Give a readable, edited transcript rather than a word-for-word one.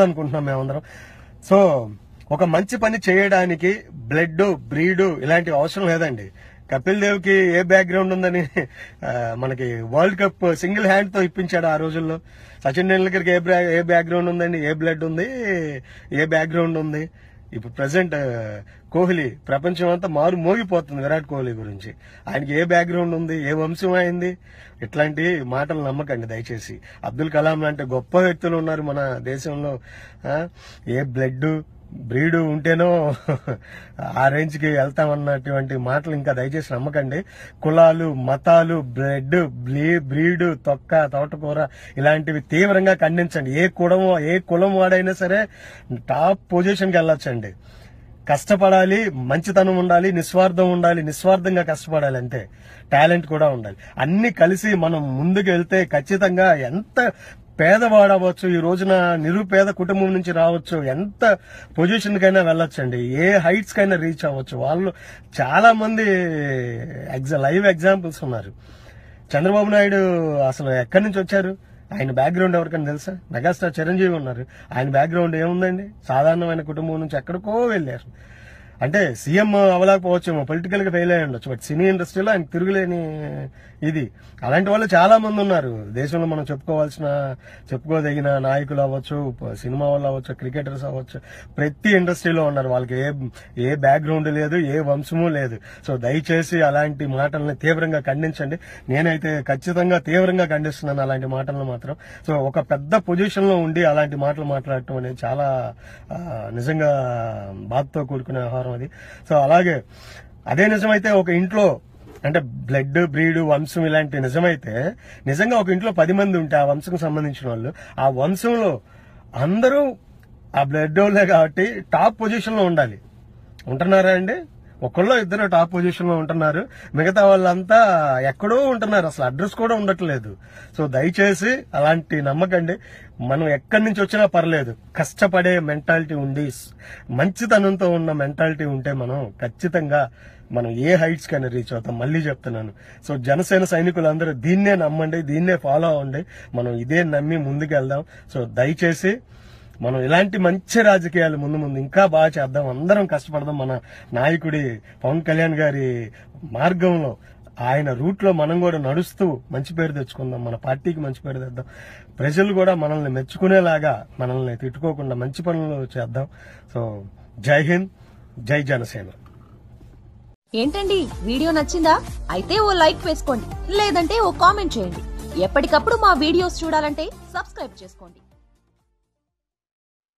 అనుకుంటున్నాం మేమందరం. సో ఒక మంచి పని చేయడానికి బ్లడ్ బ్రీడ్ ఇలాంటివి అవసరం లేదండి. కపిల్ దేవ్ కి ఏ బ్యాక్గ్రౌండ్ ఉందని మనకి వరల్డ్ కప్ సింగిల్ హ్యాండ్ తో ఇప్పించాడు ఆ రోజుల్లో. సచిన్ టెండూల్కర్ కి ఏ బ్యాక్గ్రౌండ్ ఉందండి, ఏ బ్లడ్ ఉంది, ఏ బ్యాక్గ్రౌండ్ ఉంది. ఇప్పుడు ప్రెసెంట్ కోహ్లీ ప్రపంచం అంతా మారు మోగిపోతుంది విరాట్ కోహ్లీ గురించి. ఆయనకి ఏ బ్యాక్గ్రౌండ్ ఉంది, ఏ వంశం అయింది, ఇట్లాంటి మాటలు నమ్మకండి దయచేసి. అబ్దుల్ కలాం లాంటి గొప్ప వ్యక్తులు ఉన్నారు మన దేశంలో. ఏ బ్లడ్ బ్రీడ్ ఉంటేనో ఆ రేంజ్ కి వెళ్తామన్నటువంటి మాటలు ఇంకా దయచేసి నమ్మకండి. కులాలు, మతాలు, బ్లడ్, బ్రీడ్, తొక్క, తోటకూర ఇలాంటివి తీవ్రంగా ఖండించండి. ఏ కులం వాడైనా సరే టాప్ పొజిషన్ కి వెళ్ళొచ్చండి. కష్టపడాలి, మంచితనం ఉండాలి, నిస్వార్థం ఉండాలి, నిస్వార్థంగా కష్టపడాలి, అంతే. టాలెంట్ కూడా ఉండాలి. అన్ని కలిసి మనం ముందుకు వెళ్తే ఖచ్చితంగా ఎంత పేదవాడవచ్చు, ఈ రోజున నిరుపేద కుటుంబం నుంచి రావచ్చు, ఎంత పొజిషన్ కైనా వెళ్ళొచ్చండి, ఏ హైట్స్ కైనా రీచ్ అవ్వచ్చు. వాళ్ళు చాలా మంది లైవ్ ఎగ్జాంపుల్స్ ఉన్నారు. చంద్రబాబు నాయుడు అసలు ఎక్కడి నుంచి వచ్చారు, ఆయన బ్యాక్గ్రౌండ్ ఎవరికైనా తెలుసా? మెగాస్టార్ చిరంజీవి ఉన్నారు, ఆయన బ్యాక్గ్రౌండ్ ఏముందండి? సాధారణమైన కుటుంబం నుంచి ఎక్కడికో వెళ్ళారు. అంటే సీఎం అవ్వలేకపోవచ్చేమో, పొలిటికల్ గా ఫెయిల్ అయ్యి ఉండొచ్చు, బట్ సినీ ఇండస్ట్రీలో ఆయన తిరుగులేని ఇది. అలాంటి వాళ్ళు చాలా మంది ఉన్నారు దేశంలో. మనం చెప్పుకోదగిన నాయకులు అవ్వచ్చు, సినిమా వాళ్ళు అవ్వచ్చు, క్రికెటర్స్ అవ్వచ్చు, ప్రతి ఇండస్ట్రీలో ఉన్నారు. వాళ్ళకి ఏ బ్యాక్గ్రౌండ్ లేదు, ఏ వంశము లేదు. సో దయచేసి అలాంటి మాటల్ని తీవ్రంగా ఖండించండి. నేనైతే ఖచ్చితంగా తీవ్రంగా ఖండిస్తున్నాను అలాంటి మాటలను మాత్రం. సో ఒక పెద్ద పొజిషన్ లో ఉండి అలాంటి మాటలు మాట్లాడటం అనేది చాలా నిజంగా బాధతో కూడుకునే వ్యవహారం అది. సో అలాగే అదే నిజమైతే ఒక ఇంట్లో అంటే బ్లడ్, బ్రీడ్, వంశం ఇలాంటి నిజమైతే, నిజంగా ఒక ఇంట్లో 10 మంది ఉంటే ఆ వంశంకు సంబంధించిన వాళ్ళు, ఆ వంశంలో అందరూ ఆ బ్లడ్ వాళ్ళే కాబట్టి టాప్ పొజిషన్ లో ఉండాలి. ఉంటున్నారా అండి? ఒకళ్ళు ఇద్దరు టాప్ పొజిషన్ లో ఉంటున్నారు, మిగతా వాళ్ళంతా ఎక్కడో ఉంటున్నారు, అసలు అడ్రస్ కూడా ఉండట్లేదు. సో దయచేసి అలాంటి నమ్మకండి. మనం ఎక్కడి నుంచి వచ్చినా పర్లేదు, కష్టపడే మెంటాలిటీ ఉండి మంచితనంతో ఉన్న మెంటాలిటీ ఉంటే ఖచ్చితంగా మనం ఏ హైట్స్ కైనా రీచ్ అవుతాం. మళ్ళీ చెప్తున్నాను. సో జనసేన సైనికులందరూ దీన్నే నమ్మండి, దీన్నే ఫాలో అవ్వండి. మనం ఇదే నమ్మి ముందుకు వెళ్దాం. సో దయచేసి మనం ఇలాంటి మంచి రాజకీయాలు ముందు ఇంకా బాగా చేద్దాం, అందరం కష్టపడదాం. మన నాయకుడి పవన్ కళ్యాణ్ గారి మార్గంలో, ఆయన రూట్ లో మనం కూడా నడుస్తూ మంచి పేరు తెచ్చుకుందాం, మన పార్టీకి మంచి పేరు తెద్దాం. ప్రజలు కూడా మనల్ని మెచ్చుకునేలాగా, మనల్ని తిట్టుకోకుండా మంచి పనులు చేద్దాం. సో జై హింద్, జై జనసేన. ఏంటండి, వీడియో నచ్చిందా? అయితే ఓ లైక్ వేసుకోండి, లేదంటే ఓ కామెంట్ చేయండి. ఎప్పటికప్పుడు మా వీడియోస్ చూడాలంటే సబ్స్క్రైబ్ చేసుకోండి.